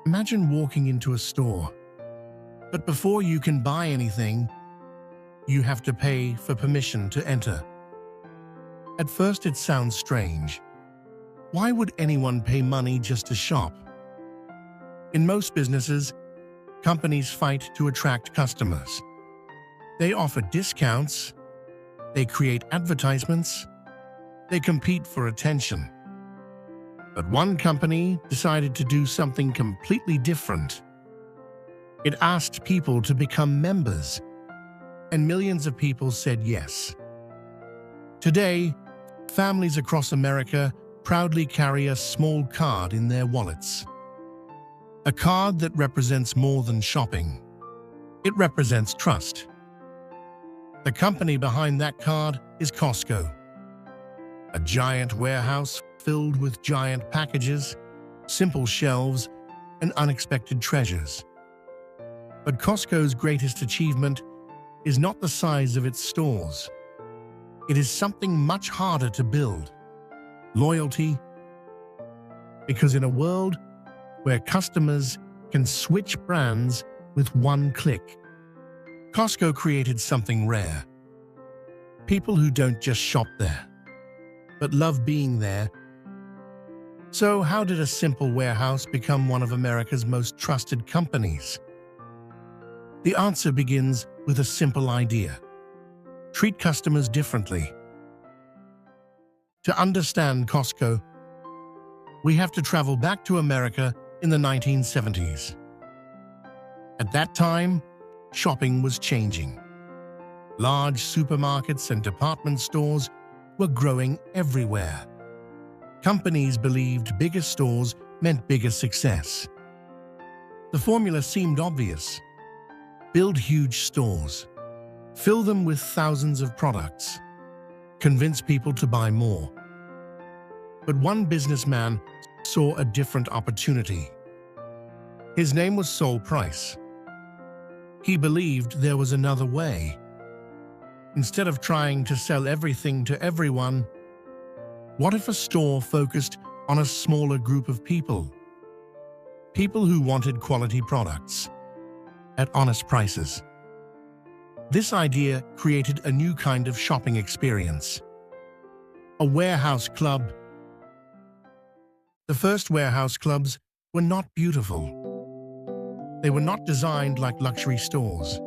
Imagine walking into a store, but before you can buy anything, you have to pay for permission to enter. At first it sounds strange. Why would anyone pay money just to shop? In most businesses, companies fight to attract customers. They offer discounts, they create advertisements, they compete for attention. But one company decided to do something completely different. It asked people to become members, and millions of people said yes. Today, families across America proudly carry a small card in their wallets. A card that represents more than shopping. It represents trust. The company behind that card is Costco. A giant warehouse filled with giant packages, simple shelves, and unexpected treasures. But Costco's greatest achievement is not the size of its stores. It is something much harder to build: loyalty. Because in a world where customers can switch brands with one click, Costco created something rare. People who don't just shop there, but love being there. So how did a simple warehouse become one of America's most trusted companies? The answer begins with a simple idea: treat customers differently. To understand Costco, we have to travel back to America in the 1970s. At that time, shopping was changing. Large supermarkets and department stores were growing everywhere. Companies believed bigger stores meant bigger success. The formula seemed obvious: build huge stores, fill them with thousands of products, convince people to buy more. But one businessman saw a different opportunity. His name was Saul Price. He believed there was another way. Instead of trying to sell everything to everyone, what if a store focused on a smaller group of people? People who wanted quality products at honest prices. This idea created a new kind of shopping experience: a warehouse club. The first warehouse clubs were not beautiful. They were not designed like luxury stores.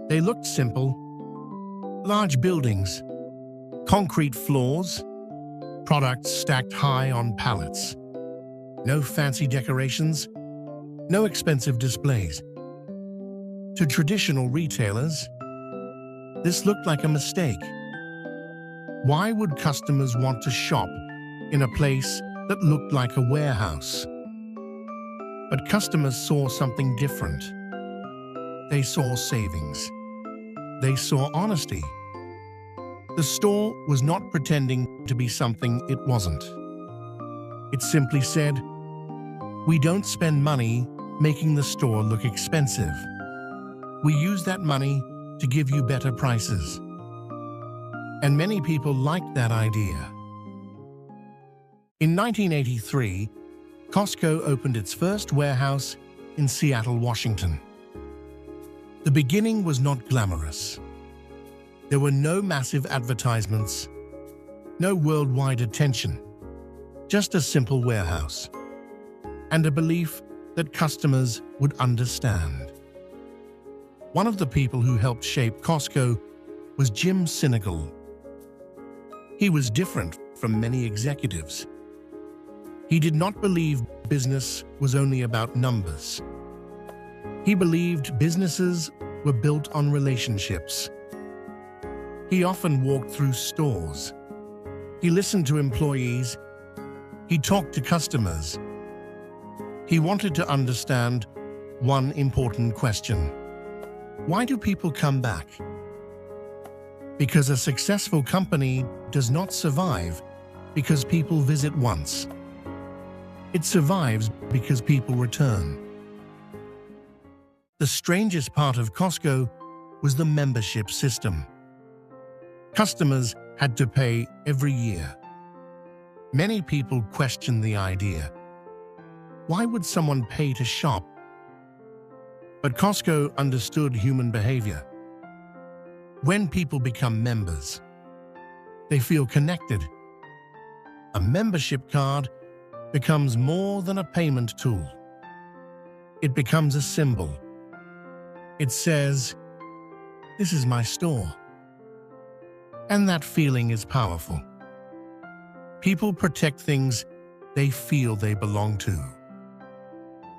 They looked simple: large buildings, concrete floors, products stacked high on pallets. No fancy decorations, no expensive displays. To traditional retailers, this looked like a mistake. Why would customers want to shop in a place that looked like a warehouse? But customers saw something different. They saw savings. They saw honesty. The store was not pretending to be something it wasn't. It simply said, "We don't spend money making the store look expensive. We use that money to give you better prices." And many people liked that idea. In 1983, Costco opened its first warehouse in Seattle, Washington. The beginning was not glamorous. There were no massive advertisements, no worldwide attention, just a simple warehouse, and a belief that customers would understand. One of the people who helped shape Costco was Jim Sinegal. He was different from many executives. He did not believe business was only about numbers. He believed businesses were built on relationships. He often walked through stores. He listened to employees. He talked to customers. He wanted to understand one important question: why do people come back? Because a successful company does not survive because people visit once. It survives because people return. The strangest part of Costco was the membership system. Customers had to pay every year. Many people questioned the idea. Why would someone pay to shop? But Costco understood human behavior. When people become members, they feel connected. A membership card becomes more than a payment tool. It becomes a symbol. It says, "This is my store." And that feeling is powerful. People protect things they feel they belong to.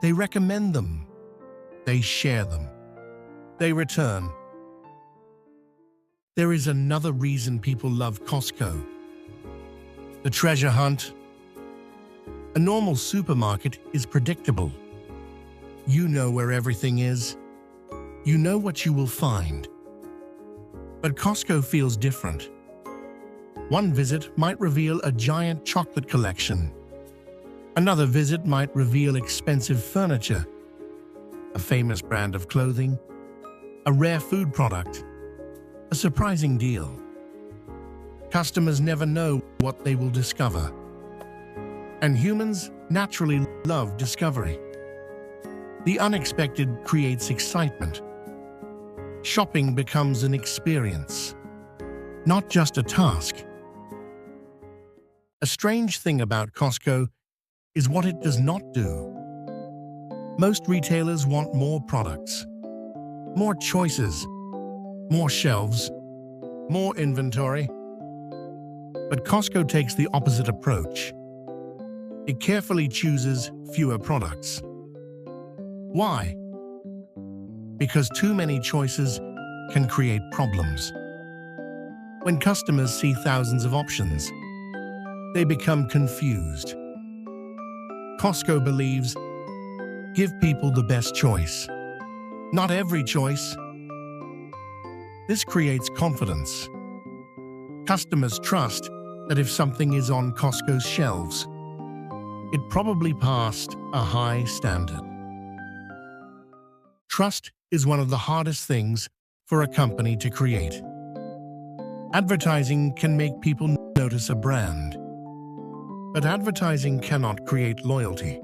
They recommend them. They share them. They return. There is another reason people love Costco: the treasure hunt. A normal supermarket is predictable. You know where everything is. You know what you will find. But Costco feels different. One visit might reveal a giant chocolate collection. Another visit might reveal expensive furniture, a famous brand of clothing, a rare food product, a surprising deal. Customers never know what they will discover. And humans naturally love discovery. The unexpected creates excitement. Shopping becomes an experience, not just a task. A strange thing about Costco is what it does not do. Most retailers want more products, more choices, more shelves, more inventory. But Costco takes the opposite approach. It carefully chooses fewer products. Why? Because too many choices can create problems. When customers see thousands of options, they become confused. Costco believes, give people the best choice, not every choice. This creates confidence. Customers trust that if something is on Costco's shelves, it probably passed a high standard. Trust is one of the hardest things for a company to create. Advertising can make people notice a brand, but advertising cannot create loyalty.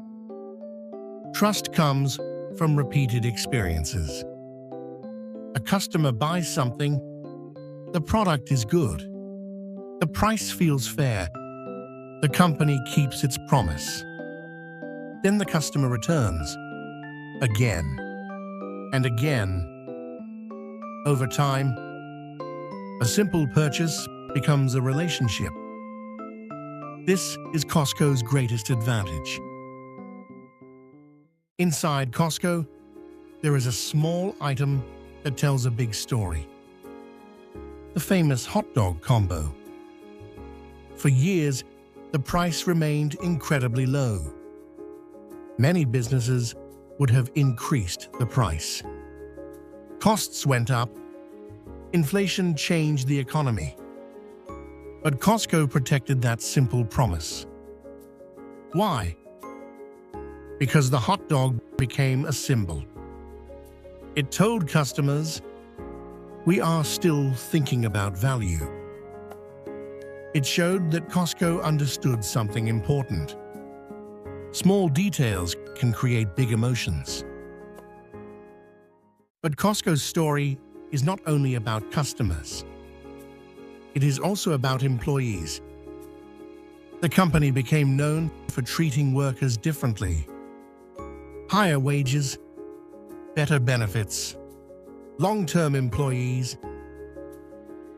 Trust comes from repeated experiences. A customer buys something, the product is good, the price feels fair, the company keeps its promise. Then the customer returns, again and again. Over time, a simple purchase becomes a relationship. This is Costco's greatest advantage. Inside Costco, there is a small item that tells a big story. The famous hot dog combo. For years, the price remained incredibly low. Many businesses would have increased the price. Costs went up. Inflation changed the economy. But Costco protected that simple promise. Why? Because the hot dog became a symbol. It told customers, we are still thinking about value. It showed that Costco understood something important. Small details can create big emotions. But Costco's story is not only about customers. It is also about employees. The company became known for treating workers differently. Higher wages, better benefits, long-term employees.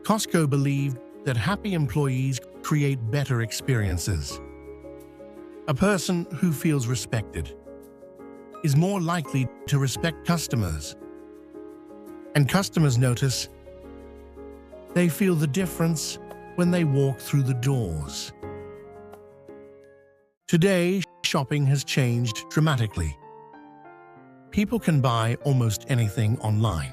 Costco believed that happy employees create better experiences. A person who feels respected is more likely to respect customers. And customers notice. They feel the difference when they walk through the doors. Today, shopping has changed dramatically. People can buy almost anything online.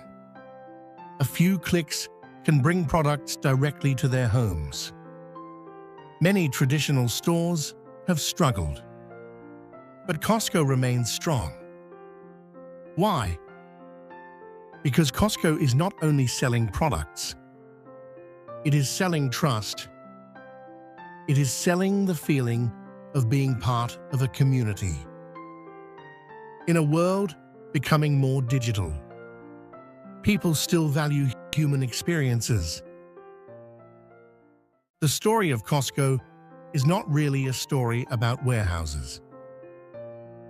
A few clicks can bring products directly to their homes. Many traditional stores have struggled, but Costco remains strong. Why? Because Costco is not only selling products, it is selling trust. It is selling the feeling of being part of a community. In a world becoming more digital, people still value human experiences. The story of Costco is not really a story about warehouses.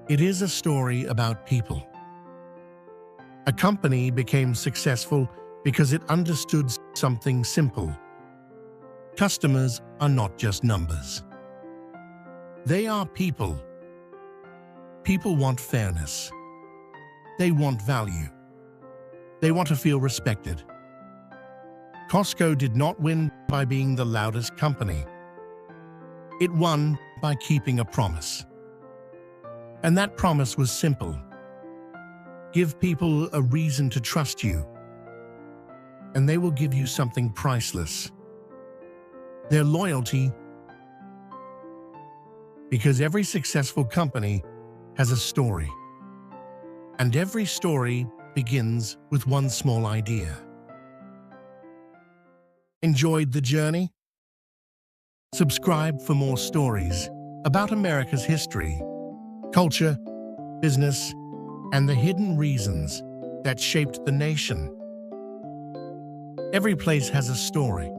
It is a story about people. A company became successful because it understood something simple. Customers are not just numbers. They are people. People want fairness. They want value. They want to feel respected. Costco did not win by being the loudest company. It won by keeping a promise. And that promise was simple. Give people a reason to trust you, and they will give you something priceless. Their loyalty. Because every successful company has a story. And every story begins with one small idea. Enjoyed the journey? Subscribe for more stories about America's history, culture, business, and the hidden reasons that shaped the nation. Every place has a story,